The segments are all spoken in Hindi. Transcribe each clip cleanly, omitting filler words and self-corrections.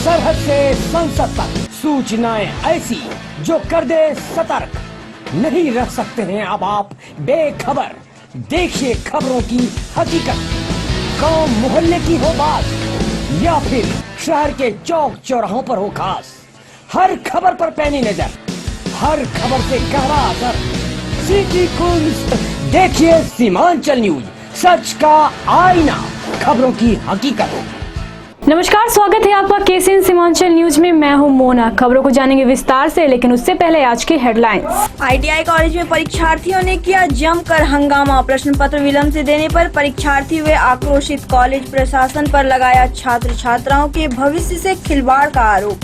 सरहद से संसद तक सूचनाएं ऐसी जो कर दे सतर्क। नहीं रह सकते हैं अब आप बेखबर। देखिए खबरों की हकीकत। गांव मोहल्ले की हो बात या फिर शहर के चौक चौराहों पर हो खास, हर खबर पर पैनी नजर, हर खबर से गहरा असर। सिटी कुंज देखिए सीमांचल न्यूज, सच का आईना, खबरों की हकीकत। नमस्कार, स्वागत है आपका केसीएन सीमांचल न्यूज में। मैं हूं मोना। खबरों को जानेंगे विस्तार से, लेकिन उससे पहले आज की हेडलाइंस। आईटीआई कॉलेज में परीक्षार्थियों ने किया जमकर हंगामा। प्रश्न पत्र विलंब से देने पर परीक्षार्थी हुए आक्रोशित। कॉलेज प्रशासन पर लगाया छात्र छात्राओं के भविष्य से खिलवाड़ का आरोप।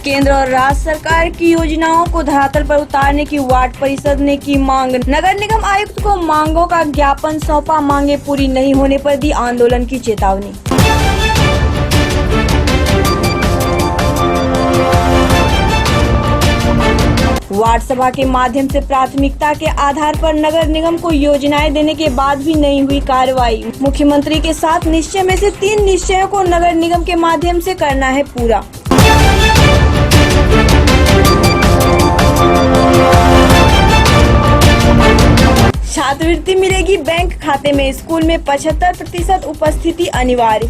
केंद्र और राज्य सरकार की योजनाओं को धरातल पर उतारने की वार्ड परिषद ने की मांग। नगर निगम आयुक्त को मांगों का ज्ञापन सौंपा। मांगे पूरी नहीं होने पर दी आंदोलन की चेतावनी। वार्ड सभा के माध्यम से प्राथमिकता के आधार पर नगर निगम को योजनाएं देने के बाद भी नहीं हुई कार्रवाई। मुख्यमंत्री के 7 निश्चय में से 3 निश्चयों को नगर निगम के माध्यम से करना है पूरा। छात्रवृत्ति मिलेगी बैंक खाते में। स्कूल में 75% उपस्थिति अनिवार्य।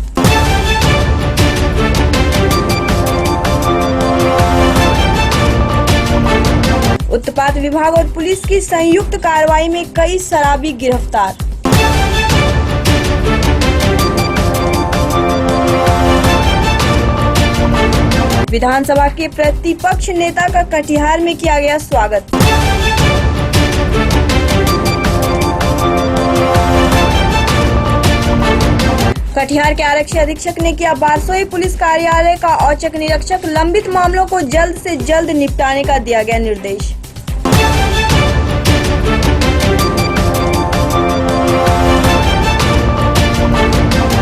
उत्पाद विभाग और पुलिस की संयुक्त कार्रवाई में कई शराबी गिरफ्तार। विधानसभा के प्रतिपक्ष नेता का कटिहार में किया गया स्वागत। कटिहार के आरक्षी अधीक्षक ने किया बारसोई पुलिस कार्यालय का औचक निरीक्षण। लंबित मामलों को जल्द से जल्द निपटाने का दिया गया निर्देश।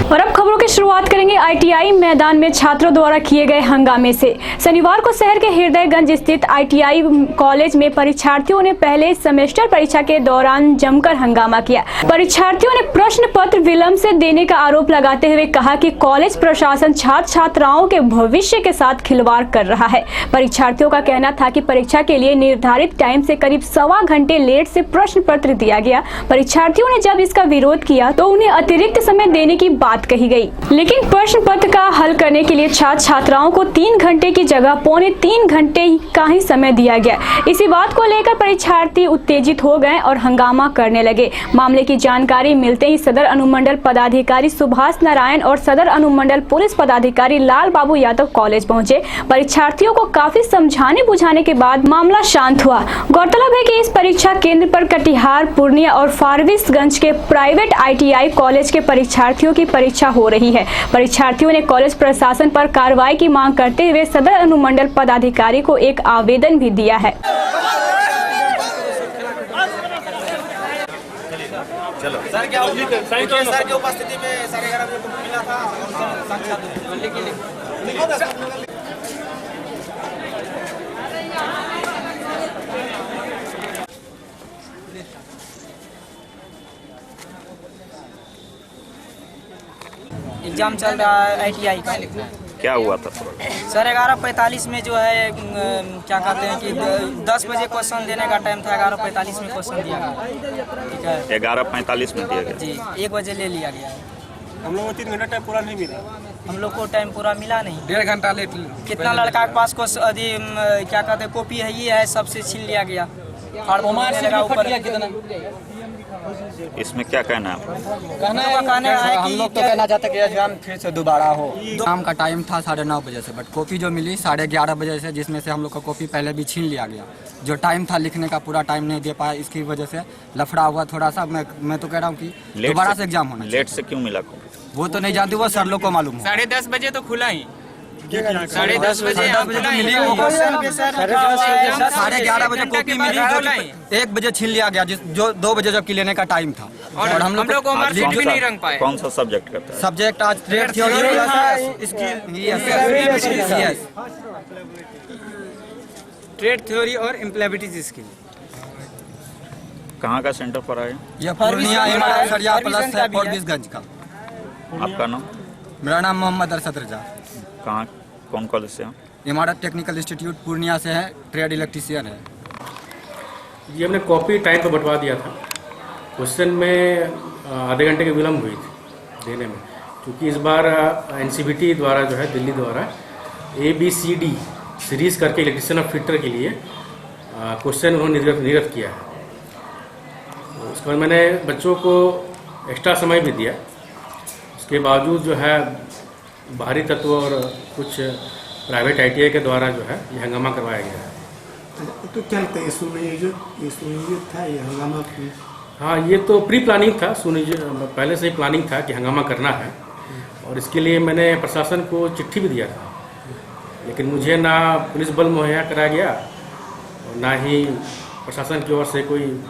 और अब खबरों की शुरुआत करेंगे आईटीआई मैदान में छात्रों द्वारा किए गए हंगामे से। शनिवार को शहर के हृदयगंज स्थित आईटीआई कॉलेज में परीक्षार्थियों ने पहले सेमेस्टर परीक्षा के दौरान जमकर हंगामा किया। परीक्षार्थियों ने प्रश्न पत्र विलंब से देने का आरोप लगाते हुए कहा कि कॉलेज प्रशासन छात्र छात्राओं के भविष्य के साथ खिलवाड़ कर रहा है। परीक्षार्थियों का कहना था कि परीक्षा के लिए निर्धारित टाइम से करीब 1.25 घंटे लेट से प्रश्न पत्र दिया गया। परीक्षार्थियों ने जब इसका विरोध किया तो उन्हें अतिरिक्त समय देने की बात कही गई, लेकिन प्रश्न पत्र का हल करने के लिए छात्र छात्राओं को 3 घंटे की जगह 2.25 घंटे का ही समय दिया गया। इसी बात को लेकर परीक्षार्थी उत्तेजित हो गए और हंगामा करने लगे। मामले की जानकारी मिलते ही सदर अनुमंडल पदाधिकारी सुभाष नारायण और सदर अनुमंडल पुलिस पदाधिकारी लाल बाबू यादव कॉलेज पहुंचे। परीक्षार्थियों को काफी समझाने बुझाने के बाद मामला शांत हुआ। गौरतलब है कि इस परीक्षा केंद्र पर कटिहार, पूर्णिया और फारबिसगंज के प्राइवेट आईटीआई कॉलेज के परीक्षार्थियों की परीक्षा हो रही है। परीक्षार्थियों ने कॉलेज प्रशासन पर कार्रवाई की मांग करते हुए सदर अनुमंडल पदाधिकारी को एक आवेदन भी दिया है। चलो सर, क्या सर की उपस्थिति में 11:30 बजे मिला था एग्जाम चल रहा है आईटीआई का। क्या हुआ था सर 11:45 में जो है क्या कहते हैं कि 10 बजे क्वेश्चन देने का टाइम था। 11:45 में क्वेश्चन दिया गया। ठीक है, 11:45 में दिया गया जी। 1 बजे ले लिया गया है। हम लोग को 3 घंटा टाइम पूरा नहीं मिला। हम लोग को टाइम पूरा मिला नहीं। 1.5 घंटा लेट। कितना लड़का के पास क्या कहते हैं कॉपी है, ये है, सबसे छीन लिया गया। ऊपर इसमें क्या कहना है आपका? कहना है हम लोग तो कहना चाहते हैं कि एग्जाम फिर से दोबारा हो। एग्जाम का टाइम था 9:30 बजे से, बट कॉपी जो मिली 11:30 बजे से, जिसमें से हम लोग का कॉपी पहले भी छीन लिया गया। जो टाइम था लिखने का पूरा टाइम नहीं दे पाया, इसकी वजह से लफड़ा हुआ थोड़ा सा। मैं तो कह रहा हूँ कि दोबारा से एग्जाम होना। लेट से क्यों मिला कॉपी? वो तो नहीं जानते, वो सर लोग को मालूम हो। 10:30 बजे तो खुला ही, 10:30 बजे तो मिली, 11:30 बजे कॉपी मिली, जो 1 बजे छीन लिया गया, जो 2 बजे जबकि लेने का टाइम था। और हम लोग को मार्कशीट भी नहीं रंग पाए। कौन सा सब्जेक्ट करता है? सब्जेक्ट आज ट्रेड थ्योरी, ट्रेड थ्योरी और एम्प्लॉयबिलिटी स्किल। कहाँ का सेंटर पर आए? यह पूर्णिया इमारत सरिया प्लस है, फॉरबिसगंज का। आपका नाम? मेरा नाम मोहम्मद अरशद रजा। कहाँ, कौन कॉलेज से हैं? इमारत टेक्निकल इंस्टीट्यूट पूर्णिया से है, ट्रेड इलेक्ट्रीशियन है। ये हमने कॉपी टाइम पर बंटवा दिया था। क्वेश्चन में आधे घंटे की विलम्ब हुई थी देने में, क्योंकि इस बार NCVT द्वारा जो है, दिल्ली द्वारा ABCD सीरीज करके इलेक्ट्रीशियन और फिटर के लिए क्वेश्चन उन्होंने निर्गत किया है। उसके बाद मैंने बच्चों को एक्स्ट्रा समय भी दिया। उसके बावजूद जो है बाहरी तत्व और कुछ प्राइवेट ITI के द्वारा जो है ये हंगामा करवाया गया है। तो क्या लगता है ये सुनियोजित था ये हंगामा? हाँ, ये तो प्री प्लानिंग था, पहले से ही प्लानिंग था कि हंगामा करना है। और इसके लिए मैंने प्रशासन को चिट्ठी भी दिया था, लेकिन मुझे ना पुलिस बल मुहैया कराया गया और ना ही प्रशासन की ओर से कोई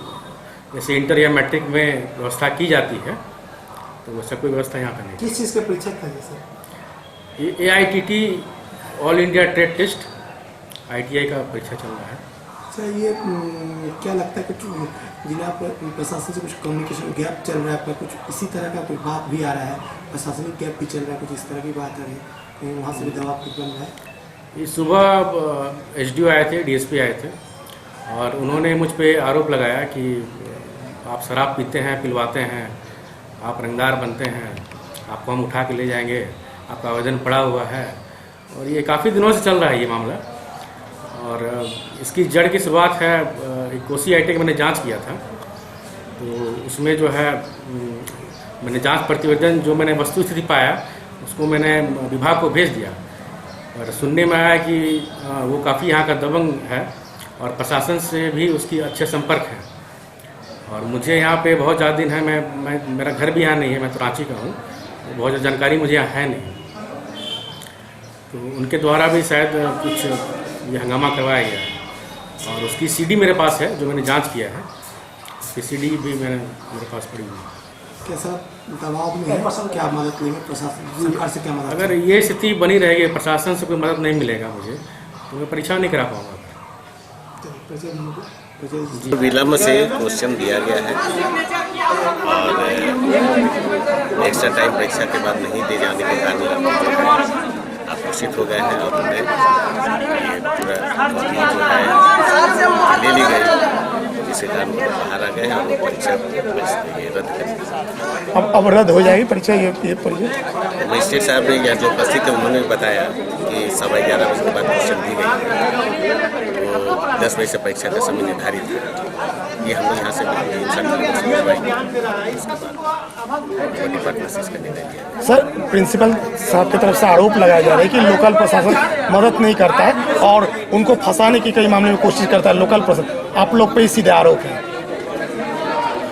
जैसे इंटर या मैट्रिक में व्यवस्था की जाती है, तो वैसा कोई व्यवस्था यहाँ पर नहीं। किस चीज़ का परीक्षा था सर? ये AITT all India trade test ITI का परीक्षा चल रहा है। अच्छा, ये क्या लगता है कि जिला प्रशासन से कुछ कम्युनिकेशन गैप चल रहा है आपका? कुछ इसी तरह का कोई बात भी आ रहा है, प्रशासनिक गैप भी चल रहा है, कुछ इस तरह की बात आ रही है, कहीं वहाँ से भी दबाव बन रहा है? ये सुबह SDO आए थे, DSP आए थे, और उन्होंने मुझ पे आरोप लगाया कि आप शराब पीते हैं, पिलवाते हैं, आप रंगदार बनते हैं, आपको हम उठा के ले जाएंगे, आपका आवेदन पड़ा हुआ है। और ये काफ़ी दिनों से चल रहा है ये मामला। और इसकी जड़ की शुरुआत है, एक कोसी ITI का मैंने जांच किया था, तो उसमें जो है मैंने जांच प्रतिवेदन जो मैंने वस्तु स्थिति पाया उसको मैंने विभाग को भेज दिया। और सुनने में आया कि वो काफ़ी यहाँ का दबंग है और प्रशासन से भी उसकी अच्छे संपर्क है। और मुझे यहाँ पे बहुत ज़्यादा दिन है, मैं मेरा घर भी यहाँ नहीं है, मैं तो रांची का हूँ, तो बहुत ज़्यादा जानकारी मुझे यहाँ है नहीं। तो उनके द्वारा भी शायद कुछ ये हंगामा करवाया गया है। और उसकी CD मेरे पास है जो मैंने जांच किया है, उसकी CD भी मेरे पास पड़ी हुई है। कैसा दबाव में है, क्या मदद लेंगे प्रशासन सरकार से? क्या मदद? अगर ये स्थिति बनी रहेगी, प्रशासन से कोई मदद नहीं मिलेगा मुझे, तो मैं परीक्षा नहीं करा पाऊँगा। विलम्ब से क्वेश्चन दिया गया है और एक्स्ट्रा टाइम परीक्षा के बाद नहीं दे जाने के कारण आक्रोशित हो गए हैं और उन्हें ये पूरा जो है ले ली गई, जिसके कारण बाहर आ गए हैं और परीक्षा रद्द कर। अब रद्द हो जाएगी परीक्षा? ये परीक्षा मजिस्ट्रेट साहब ने या जो उपस्थित है उन्होंने बताया कि 11:15 बजे के बाद क्वेश्चन दी गई है, तो 10 बजे से परीक्षा का समय निर्धारित है। ये हम लोग यहाँ से डिपार्टमेंट से इसका निर्णय लिया। सर, प्रिंसिपल साहब की तरफ से आरोप लगाया जा रहा है कि लोकल प्रशासन मदद नहीं करता है और उनको फंसाने की कई मामले में कोशिश करता है लोकल प्रशासन। आप लोग पे सीधे आरोप है?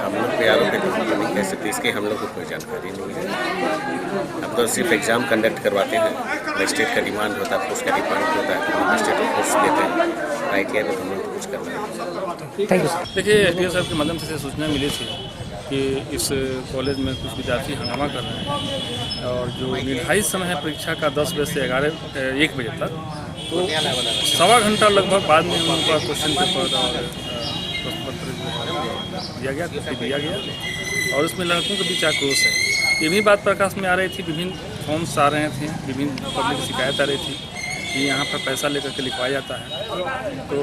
हम लोग पे आरोप है तो नहीं कह सकते, इसके हम लोग को कोई जानकारी नहीं है। हम तो सिर्फ एग्जाम कंडक्ट करवाते हैं, मजिस्ट्रेट का डिमांड होता है, उसका डिमांड होता है तो मजिस्ट्रेट को फोर्स देते हैं। ITI में हम लोग तो कुछ करना है। Thank you sir. देखिए, SDO साहब के माध्यम से सूचना मिली थी कि इस कॉलेज में कुछ विद्यार्थी हंगामा कर रहे हैं और जो निर्धारित समय है परीक्षा का 10 बजे से 1 बजे तक, तो 1.25 घंटा लगभग बाद में उनका क्वेश्चन पेपर और प्रश्न पत्र दिया गया और उसमें लड़कों के बीच आक्रोश है। ये भी बात प्रकाश में आ रही थी, विभिन्न फॉर्म्स आ रहे थे, विभिन्न पब्लिक शिकायत आ रही थी कि यहाँ पर पैसा लेकर के लिखवाया जाता है। तो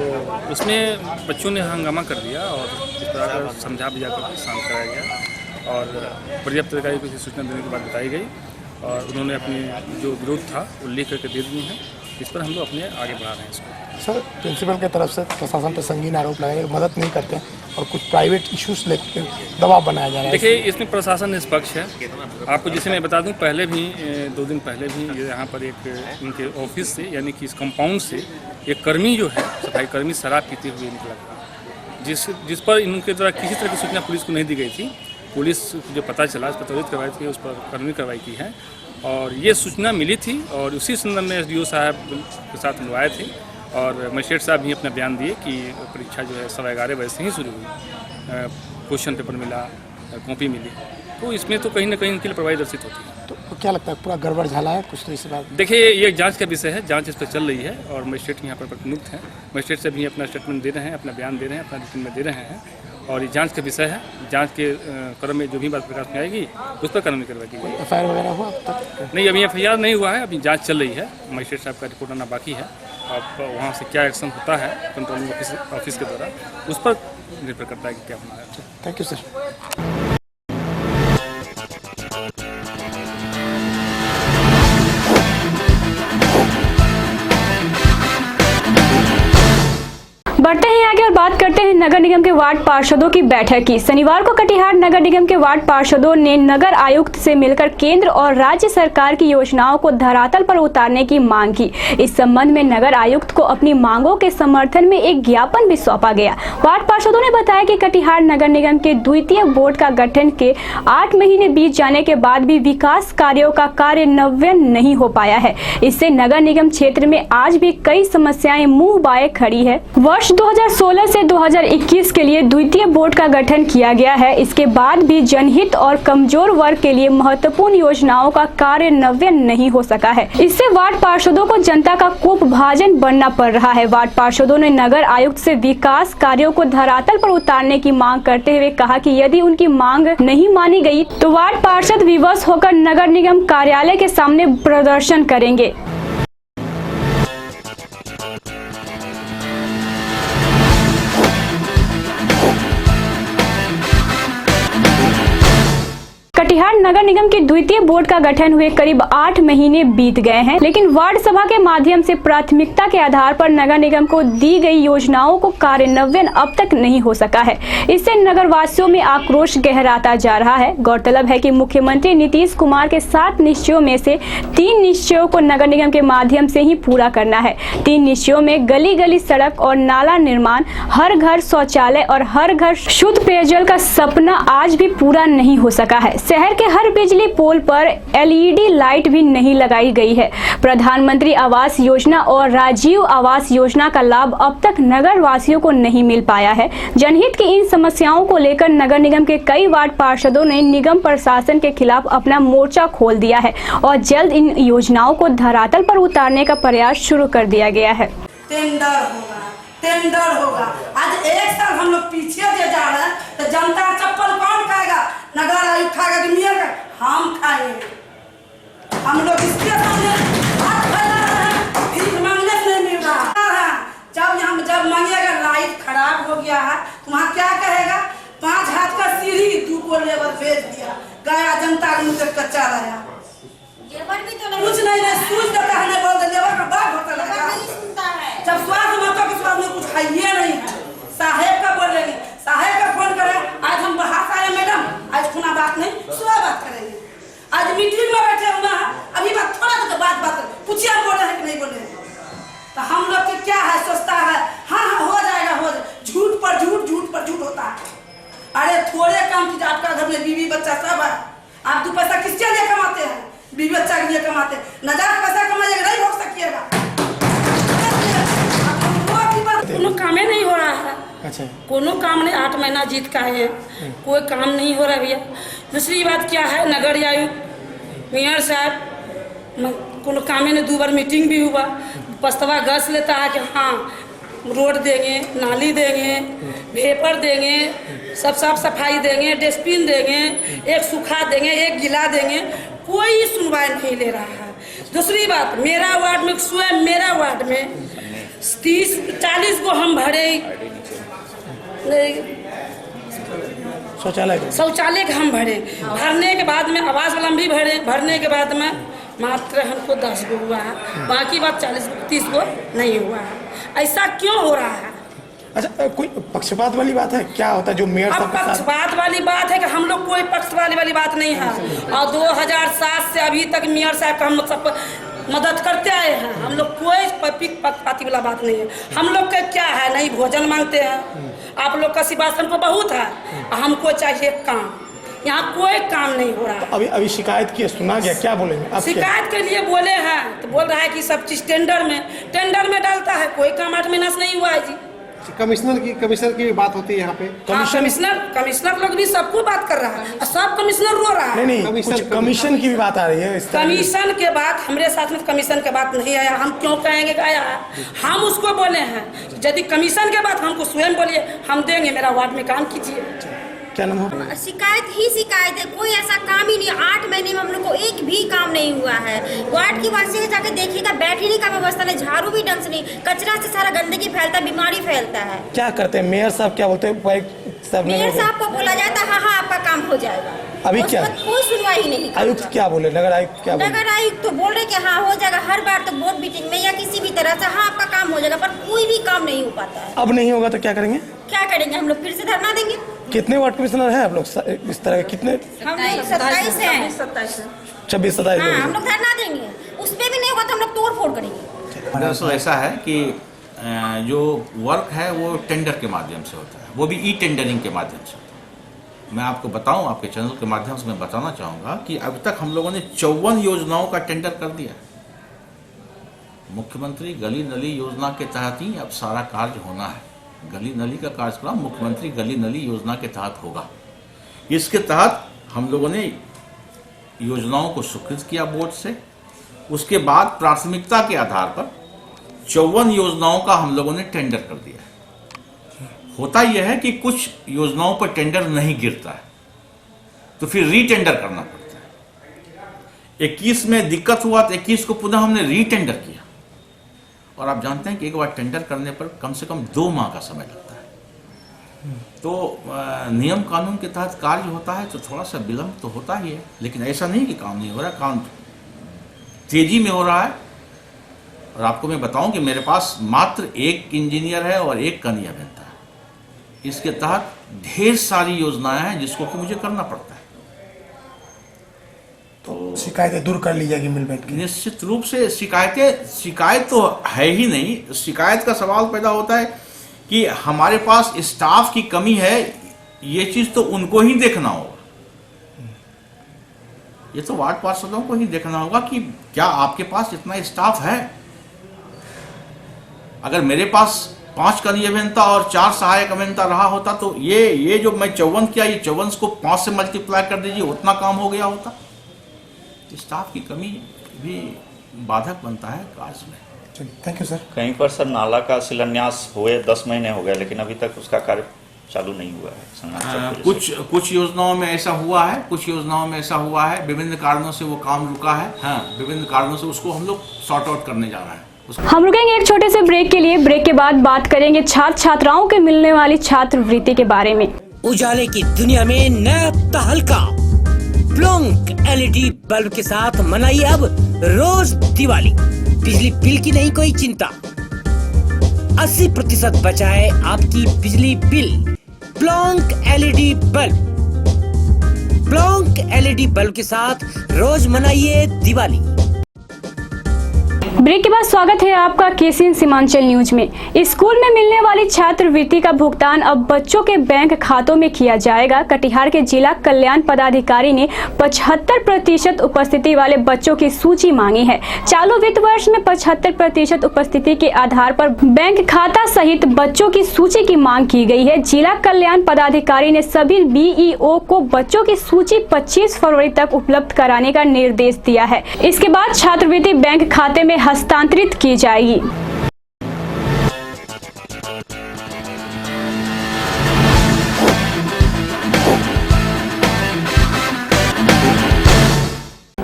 उसमें बच्चों ने हंगामा कर दिया और इस तरह का समझा बुझा कर शांत कराया गया और पर्याप्त अधिकारी को सूचना देने के बाद बताई गई और उन्होंने अपनी जो विरोध था वो लिख करके दे दिए हैं। इस पर हम लोग अपने आगे बढ़ा रहे हैं इसको। सर, प्रिंसिपल की तरफ से प्रशासन पर संगीन आरोप लगाए, मदद नहीं करते, और कुछ प्राइवेट इश्यूज लेकर दबाव बनाया जा रहा है। देखिए, इसमें प्रशासन निष्पक्ष है। आपको जैसे मैं बता दूं, पहले भी 2 दिन पहले भी यहाँ पर एक इनके ऑफिस से, यानी कि इस कंपाउंड से एक कर्मी जो है, सफाई कर्मी, शराब पीते हुए निकला था, जिस पर इनके द्वारा किसी तरह की सूचना पुलिस को नहीं दी गई थी। पुलिस जो पता चला, उस पर त्वरित कार्रवाई की, उस पर कानूनी कार्रवाई की है। और ये सूचना मिली थी और उसी संदर्भ में SDO साहब के साथ मिलवाए थे और मजिस्ट्रेट साहब भी अपना बयान दिए कि परीक्षा जो है 11:15 बजे से ही शुरू हुई। क्वेश्चन पेपर मिला, कॉपी मिली, तो इसमें तो कहीं ना कहीं इनके लिए प्रभावी दर्शित होती है। तो क्या लगता है पूरा गड़बड़ झाला है कुछ तो इस बात? देखिए, ये जांच का विषय है, जांच इस पर चल रही है और मजिस्ट्रेट यहाँ पर प्रतिनियुक्त हैं। मजिस्ट्रेट से भी अपना स्टेटमेंट दे रहे हैं, अपना बयान दे रहे हैं, अपना रिटर्न में दे रहे हैं और ये जांच का विषय है। जांच के क्रम में जो भी बात प्रकाश में आएगी उस पर कानूनी कार्रवाई की जाएगी। FIR वगैरह हुआ अब तक? नहीं, अभी FIR नहीं हुआ है, अभी जांच चल रही है। मजिस्ट्रेट साहब का रिपोर्ट आना बाकी है। अब वहाँ से क्या एक्शन होता है कंट्रोलिंग ऑफिस के द्वारा, उस पर निर्भर करता है कि क्या होना है। Thank you sir. बढ़ते हैं आगे और बात करते हैं नगर निगम के वार्ड पार्षदों की बैठक की। शनिवार को कटिहार नगर निगम के वार्ड पार्षदों ने नगर आयुक्त से मिलकर केंद्र और राज्य सरकार की योजनाओं को धरातल पर उतारने की मांग की। इस संबंध में नगर आयुक्त को अपनी मांगों के समर्थन में एक ज्ञापन भी सौंपा गया। वार्ड पार्षदों ने बताया कि कटिहार नगर निगम के द्वितीय बोर्ड का गठन के 8 महीने बीत जाने के बाद भी विकास कार्यों का कार्यान्वयन नहीं हो पाया है। इससे नगर निगम क्षेत्र में आज भी कई समस्याएं मुंह बाए खड़ी है। वर्ष 2016 से 2021 के लिए द्वितीय बोर्ड का गठन किया गया है। इसके बाद भी जनहित और कमजोर वर्ग के लिए महत्वपूर्ण योजनाओं का कार्यान्वयन नहीं हो सका है। इससे वार्ड पार्षदों को जनता का कुपभाजन बनना पड़ रहा है। वार्ड पार्षदों ने नगर आयुक्त से विकास कार्यों को धरातल पर उतारने की मांग करते हुए कहा कि यदि उनकी मांग नहीं मानी गई तो वार्ड पार्षद विवश होकर नगर निगम कार्यालय के सामने प्रदर्शन करेंगे। कटिहार नगर निगम के द्वितीय बोर्ड का गठन हुए करीब 8 महीने बीत गए हैं, लेकिन वार्ड सभा के माध्यम से प्राथमिकता के आधार पर नगर निगम को दी गई योजनाओं को कार्यान्वयन अब तक नहीं हो सका है। इससे नगर वासियों में आक्रोश गहराता जा रहा है। गौरतलब है कि मुख्यमंत्री नीतीश कुमार के 7 निश्चयों में से 3 निश्चयों को नगर निगम के माध्यम से ही पूरा करना है। 3 निश्चयों में गली गली सड़क और नाला निर्माण, हर घर शौचालय और हर घर शुद्ध पेयजल का सपना आज भी पूरा नहीं हो सका है। शहर के हर बिजली पोल पर LED लाइट भी नहीं लगाई गई है। प्रधानमंत्री आवास योजना और राजीव आवास योजना का लाभ अब तक नगर वासियों को नहीं मिल पाया है। जनहित की इन समस्याओं को लेकर नगर निगम के कई वार्ड पार्षदों ने निगम प्रशासन के खिलाफ अपना मोर्चा खोल दिया है और जल्द इन योजनाओं को धरातल पर उतारने का प्रयास शुरू कर दिया गया है। टेंडर होगा। आज 1 साल हम लोग पीछे दे जा रहे हैं, तो जनता चप्पल कौन खाएगा? नगर आयुक्त खाएगा कि मेयर का? हम खाएंगे। हम लोग इसके सामने हाथ फैला रहे हैं, भीख मांगने से नहीं मिल रहा है। जब मांगेगा लाइट खराब हो गया है, तुम्हारा क्या कहेगा? 5 हाथ का सीढ़ी 2 को लेबर भेज दिया, गया जनता मुझे कच्चा रहा। कुछ नहीं सूझ देता है, नहीं बोलते लेबर का बात होता लगा। जब स्वास्थ्य माता के स्वास्थ्य में कुछ खाइए नहीं है, साहेब का बोल रही, साहेब का फोन करे, आज हम बाहर आए मैडम, आज खुना बात नहीं, सुबह बात करेंगे। आज मीटिंग में बैठे हुए हैं, अभी बात थोड़ा देर बात पूछिए बोल रहे हैं कि नहीं बोल रहे हैं। तो हम लोग के क्या है, सोचता है हाँ हो जाएगा, हो जाएगा। झूठ पर झूठ होता है। अरे थोड़े काम की, आपका घर में बीवी बच्चा सब है, आप 2 पैसा किसके लिए कमाते हैं? बीवी बच्चा के लिए कमाते। नजारा पैसा कमाइएगा, नहीं भोग सकिएगा। कोनो काम नहीं हो रहा है। अच्छा, कोनो काम नहीं, 8 महीना जीत का है, कोई काम नहीं हो रहा भैया। दूसरी बात क्या है, नगर आयुक्त मेयर साहब कोनो काम ने 2 बार मीटिंग भी हुआ, पस्तवा गस लेता है कि हाँ रोड देंगे, नाली देंगे, भेपर देंगे, सब साफ सफाई देंगे, डस्टबिन देंगे, एक सूखा देंगे, एक गीला देंगे, कोई सुनवाई नहीं ले रहा है। दूसरी बात, मेरा वार्ड में स्वयं मेरा वार्ड में 30-40 को हम भरे शौचालय के हम भरने के बाद में आवास वाला भी भरने के बाद में मात्र हमको 10 गो हुआ है, बाकी बात 40-30 गो नहीं हुआ है। ऐसा क्यों हो रहा है? अच्छा, कोई पक्षपात वाली बात है? क्या होता है जो मेयर अब साहब के साथ? पक्षपात वाली बात है कि हम लोग कोई पक्षपात वाली बात नहीं है। और 2007 से अभी तक मेयर साहब का हम लोग सब मदद करते आए हैं। हम लोग कोई पक्षपाती वाला बात नहीं है। हम लोग का क्या है, नहीं भोजन मांगते हैं। आप लोग का सिवासन को बहुत है, हमको चाहिए काम। यहाँ कोई काम नहीं हो रहा है। अभी शिकायत की सुना गया, क्या बोलेंगे आप? शिकायत के लिए बोले हैं तो बोल रहा है कि सब चीज टेंडर में डालता है। कोई काम 8 महीना से नहीं हुआ है जी। कमिश्नर की बात होती है यहाँ पे। कमिश्नर लोग भी सबको बात कर रहा है, सब कमिश्नर रो रहा है। नहीं, कुछ कमीशन की भी बात आ रही है। कमीशन के बात हमारे साथ में कमीशन के बात नहीं आया। हम क्यों कहेंगे कि आया है? हम उसको बोले हैं यदि कमीशन के बाद हमको स्वयं बोलिए, हम देंगे, मेरा वार्ड में काम कीजिए। क्या नाम है? शिकायत ही शिकायत है, कोई ऐसा काम ही नहीं। 8 महीने में हम लोग को एक भी काम नहीं हुआ है। वार्ड की वासी के जाके देखिएगा, बैठने का व्यवस्था नहीं, झाड़ू भी ढंग से नहीं, कचरा से सारा गंदगी फैलता है, बीमारी फैलता है। क्या करते हैं मेयर साहब? क्या बोलते हैं? मेयर साहब को बोला जाता है हाँ आपका काम हो जाएगा। अभी क्या कोई सुनवाई नहीं। आयुक्त क्या बोले? नगर आयुक्त क्या बोले? नगर आयुक्त तो बोल रहे कि हाँ हो जाएगा। हर बार तो बोर्ड मीटिंग में या किसी भी तरह से हाँ आपका काम हो जाएगा, पर कोई भी काम नहीं हो पाता है। अब नहीं होगा तो क्या करेंगे? क्या करेंगे? हम लोग फिर से धरना देंगे। कितने वार्ड कमिश्नर हैं आप लोग इस तरह के? कितने? हम 27 हैं। 26-27 हाँ, हम लोग धरना देंगे। उस पर भी नहीं होगा तो हम लोग तोड़ फोड़ करेंगे। दरअसल ऐसा है कि जो वर्क है वो टेंडर के माध्यम से होता है, वो भी ई टेंडरिंग के माध्यम से होता है। मैं आपको बताऊं, आपके चैनल के माध्यम से मैं बताना चाहूँगा कि अभी तक हम लोगों ने 54 योजनाओं का टेंडर कर दिया। मुख्यमंत्री गली नली योजना के तहत ही अब सारा कार्य होना है। गली नली का कार्यक्रम मुख्यमंत्री गली नली योजना के तहत होगा। इसके तहत हम लोगों ने योजनाओं को स्वीकृत किया बोर्ड से। उसके बाद प्राथमिकता के आधार पर 54 योजनाओं का हम लोगों ने टेंडर कर दिया। होता यह है कि कुछ योजनाओं पर टेंडर नहीं गिरता है तो फिर रीटेंडर करना पड़ता है। 21 में दिक्कत हुआ तो 21 को पुनः हमने रीटेंडर किया। और आप जानते हैं कि एक बार टेंडर करने पर कम से कम 2 माह का समय लगता है। तो नियम कानून के तहत कार्य होता है तो थोड़ा सा विलंब तो होता ही है, लेकिन ऐसा नहीं कि काम नहीं हो रहा, काम तेजी में हो रहा है। और आपको मैं बताऊं कि मेरे पास मात्र 1 इंजीनियर है और 1 कनीय अभियंता है। इसके तहत ढेर सारी योजनाएं हैं जिसको कि मुझे करना पड़ता है। तो शिकायतें दूर कर ली जाएगी मिल बैठ के? निश्चित रूप से शिकायत तो है ही नहीं। शिकायत का सवाल पैदा होता है कि हमारे पास स्टाफ की कमी है, ये चीज तो उनको ही देखना होगा। ये तो वार्ड पार्षदों को ही देखना होगा कि क्या आपके पास इतना स्टाफ है। अगर मेरे पास 5 कनीय अभियंता और 4 सहायक अभियंता रहा होता तो ये जो मैं 54 किया, ये 54 को 5 से मल्टीप्लाई कर दीजिए, उतना काम हो गया होता। स्टाफ की कमी भी बाधक बनता है कार्य में। Thank you sir. कहीं पर सर नाला का शिलान्यास हुए 10 महीने हो गए, लेकिन अभी तक उसका कार्य चालू नहीं हुआ है। कुछ योजनाओं में ऐसा हुआ है, कुछ योजनाओं में ऐसा हुआ है, विभिन्न कारणों से वो काम रुका है। हाँ, विभिन्न कारणों से उसको हम लोग सॉर्ट आउट करने जा रहे हैं। हम रुकेंगे एक छोटे से ब्रेक के लिए। ब्रेक के बाद बात करेंगे छात्र छात्राओं के मिलने वाली छात्रवृत्ति के बारे में। उजाले की दुनिया में नया तहलका प्लॉन्क LED बल्ब के साथ मनाइए अब रोज दिवाली। बिजली बिल की नहीं कोई चिंता, 80% बचाए आपकी बिजली bill. Plonk LED bulb, Plonk LED bulb के साथ रोज मनाइए दिवाली। ब्रेक के बाद स्वागत है आपका केसीएन सीमांचल न्यूज में। स्कूल में मिलने वाली छात्रवृत्ति का भुगतान अब बच्चों के बैंक खातों में किया जाएगा। कटिहार के जिला कल्याण पदाधिकारी ने 75% उपस्थिति वाले बच्चों की सूची मांगी है। चालू वित्त वर्ष में 75% उपस्थिति के आधार पर बैंक खाता सहित बच्चों की सूची की मांग की गई है। जिला कल्याण पदाधिकारी ने सभी BEO को बच्चों की सूची 25 फरवरी तक उपलब्ध कराने का निर्देश दिया है। इसके बाद छात्रवृत्ति बैंक खाते में हस्तांतरित की जाएगी।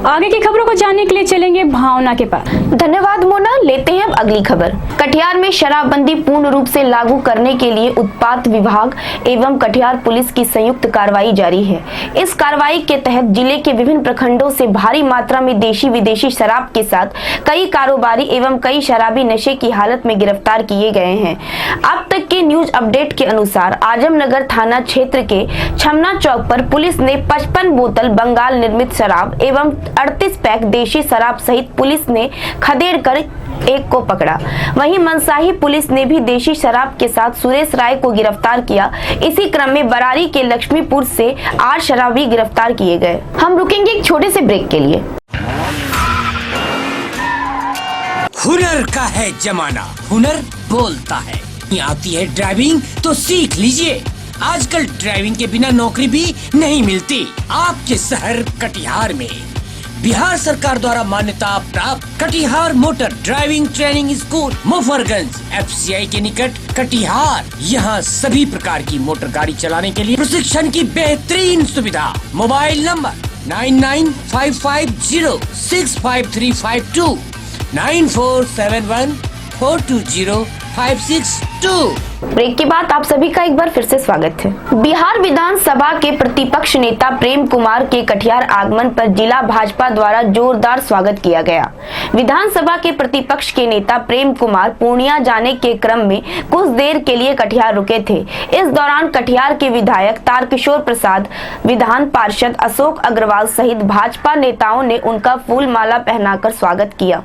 आगे की खबरों को जानने के लिए चलेंगे भावना के पास। धन्यवाद मोना। लेते हैं अब अगली खबर। कटिहार में शराबबंदी पूर्ण रूप से लागू करने के लिए उत्पाद विभाग एवं कटिहार पुलिस की संयुक्त कार्रवाई जारी है। इस कार्रवाई के तहत जिले के विभिन्न प्रखंडों से भारी मात्रा में देशी विदेशी शराब के साथ कई कारोबारी एवं कई शराबी नशे की हालत में गिरफ्तार किए गए हैं। अब तक के न्यूज अपडेट के अनुसार आजमनगर थाना क्षेत्र के छमना चौक पर पुलिस ने 55 बोतल बंगाल निर्मित शराब एवं 38 पैक देशी शराब सहित पुलिस ने खदेड़ कर एक को पकड़ा। वहीं मनसाही पुलिस ने भी देशी शराब के साथ सुरेश राय को गिरफ्तार किया। इसी क्रम में बरारी के लक्ष्मीपुर से 8 शराबी गिरफ्तार किए गए। हम रुकेंगे एक छोटे से ब्रेक के लिए। हुनर का है जमाना, हुनर बोलता है। आती है ड्राइविंग तो सीख लीजिए। आजकल ड्राइविंग के बिना नौकरी भी नहीं मिलती। आपके शहर कटिहार में बिहार सरकार द्वारा मान्यता प्राप्त Katihar motor driving training school Mufarganj FCI के निकट कटिहार। यहाँ सभी प्रकार की मोटर गाड़ी चलाने के लिए प्रशिक्षण की बेहतरीन सुविधा। Mobile number 9955065352 9471420562। ब्रेक के बाद आप सभी का एक बार फिर से स्वागत है। बिहार विधानसभा के प्रतिपक्ष नेता प्रेम कुमार के कटिहार आगमन पर जिला भाजपा द्वारा जोरदार स्वागत किया गया। विधानसभा के प्रतिपक्ष के नेता प्रेम कुमार पूर्णिया जाने के क्रम में कुछ देर के लिए कटिहार रुके थे। इस दौरान कटिहार के विधायक तारकिशोर प्रसाद, विधान पार्षद अशोक अग्रवाल सहित भाजपा नेताओं ने उनका फूल माला पहनाकर स्वागत किया।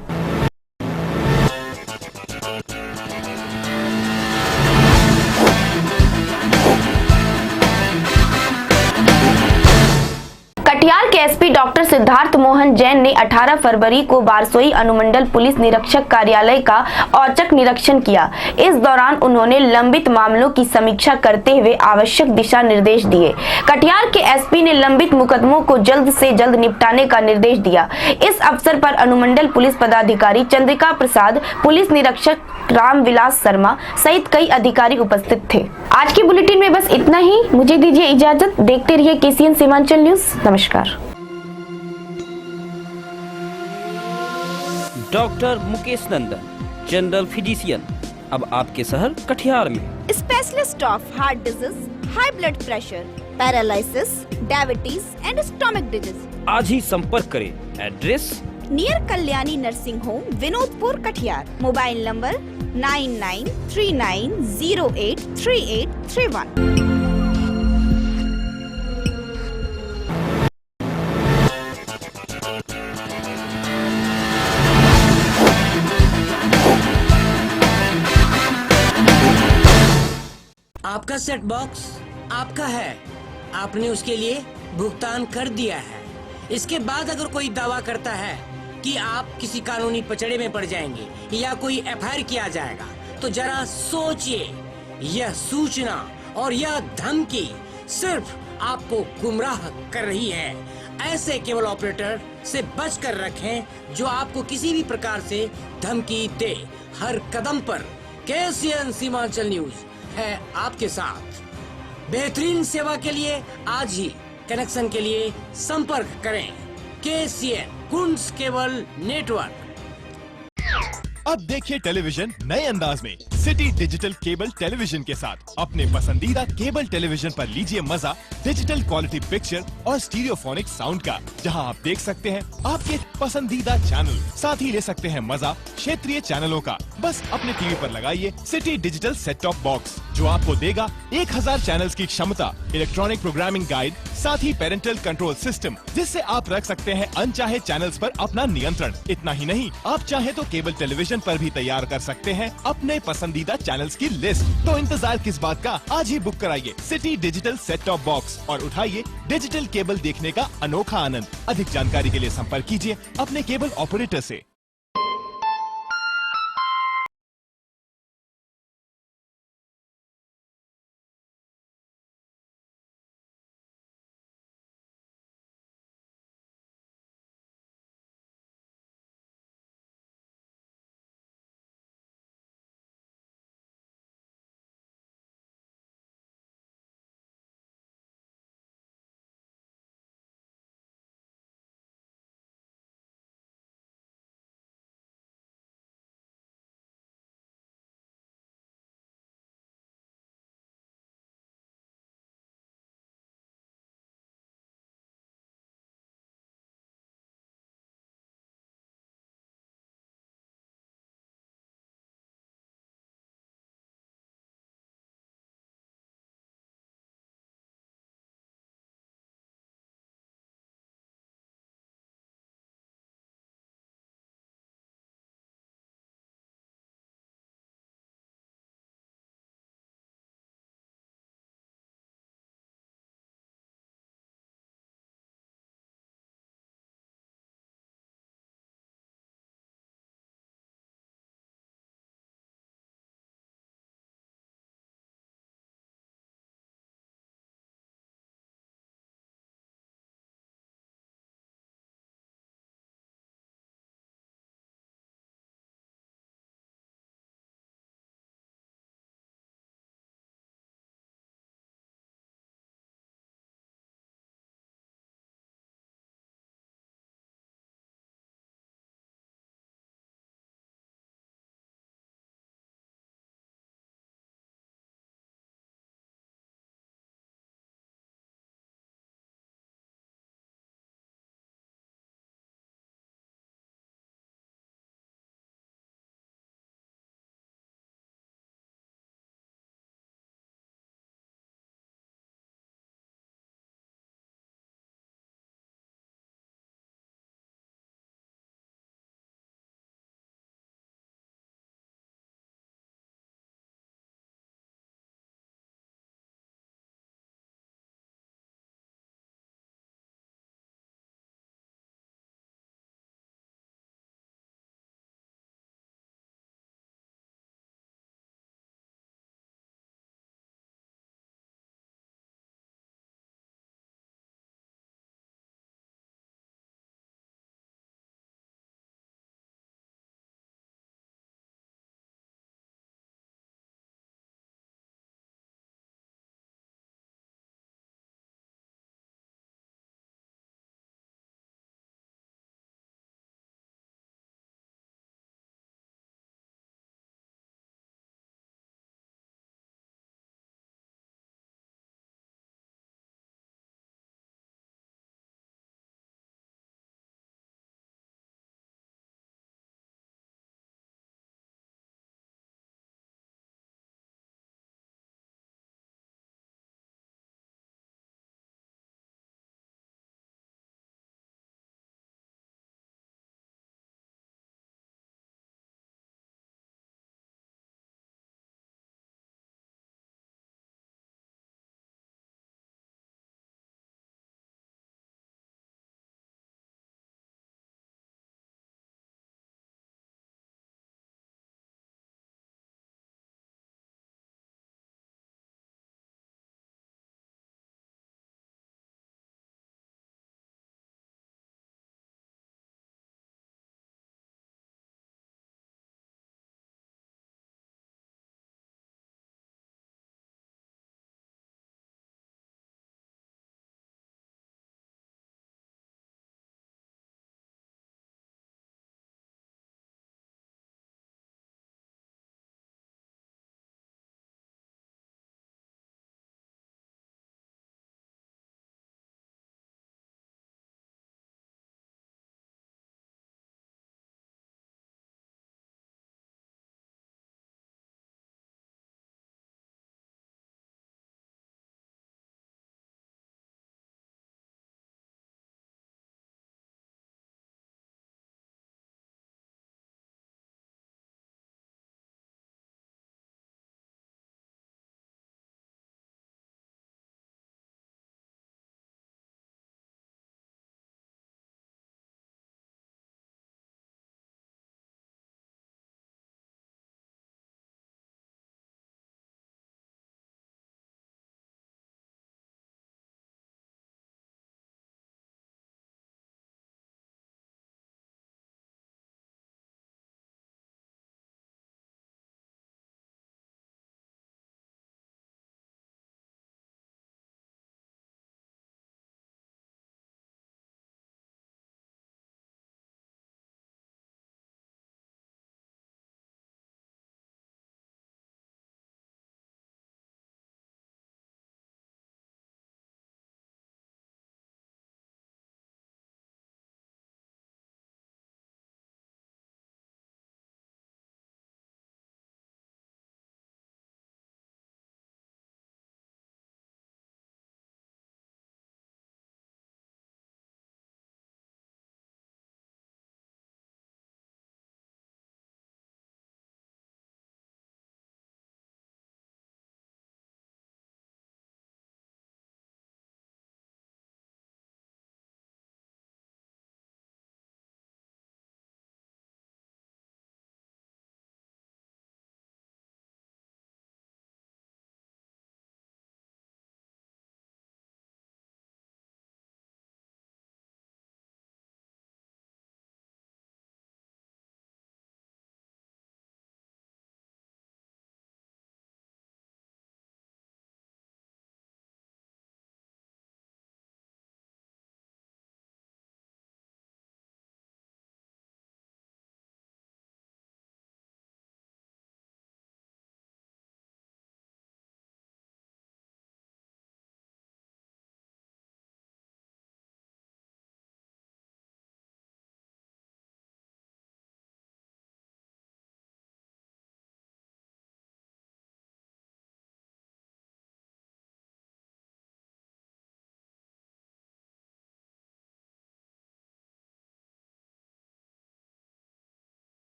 कटिहार के एसपी डॉक्टर सिद्धार्थ मोहन जैन ने 18 फरवरी को बारसोई अनुमंडल पुलिस निरीक्षक कार्यालय का औचक निरीक्षण किया। इस दौरान उन्होंने लंबित मामलों की समीक्षा करते हुए आवश्यक दिशा निर्देश दिए। कटिहार के एसपी ने लंबित मुकदमों को जल्द से जल्द निपटाने का निर्देश दिया। इस अवसर पर अनुमंडल पुलिस पदाधिकारी चंद्रिका प्रसाद, पुलिस निरीक्षक रामविलास शर्मा सहित कई अधिकारी उपस्थित थे। आज के बुलेटिन में बस इतना ही। मुझे दीजिए इजाजत। देखते रहिए KCN सीमांचल न्यूज। नमस्कार। डॉक्टर मुकेश नंदन, जनरल फिजिशियन, अब आपके शहर कटिहार में। Specialist of heart disease, high blood pressure, paralysis, diabetes and stomach disease. आज ही संपर्क करें। Address near Kalyani nursing home, Vinodpur, Katihar. Mobile number 9939083831। आपका सेट बॉक्स आपका है, आपने उसके लिए भुगतान कर दिया है। इसके बाद अगर कोई दावा करता है कि आप किसी कानूनी पचड़े में पड़ जाएंगे या कोई FIR किया जाएगा, तो जरा सोचिए। यह सूचना और यह धमकी सिर्फ आपको गुमराह कर रही है। ऐसे केबल ऑपरेटर से बचकर रखें जो आपको किसी भी प्रकार से धमकी दे। हर कदम पर KCN सीमांचल न्यूज है आपके साथ। बेहतरीन सेवा के लिए आज ही कनेक्शन के लिए संपर्क करें। KCN कुंज केबल नेटवर्क। अब देखिए टेलीविजन नए अंदाज में सिटी डिजिटल केबल टेलीविजन के साथ। अपने पसंदीदा केबल टेलीविजन पर लीजिए मजा डिजिटल क्वालिटी पिक्चर और स्टीरियोफोनिक साउंड का, जहां आप देख सकते हैं आपके पसंदीदा चैनल, साथ ही ले सकते हैं मजा क्षेत्रीय चैनलों का। बस अपने टीवी पर लगाइए city digital set top box, जो आपको देगा 1000 चैनल्स की क्षमता, इलेक्ट्रॉनिक प्रोग्रामिंग गाइड, साथ ही पेरेंटल कंट्रोल सिस्टम, जिससे आप रख सकते हैं अनचाहे चैनल्स पर अपना नियंत्रण। इतना ही नहीं, आप चाहे तो केबल टेलीविजन पर भी तैयार कर सकते हैं अपने पसंदीदा चैनल्स की लिस्ट। तो इंतजार किस बात का, आज ही बुक कराइए city digital set top box और उठाइए डिजिटल केबल देखने का अनोखा आनंद। अधिक जानकारी के लिए संपर्क कीजिए अपने केबल ऑपरेटर से।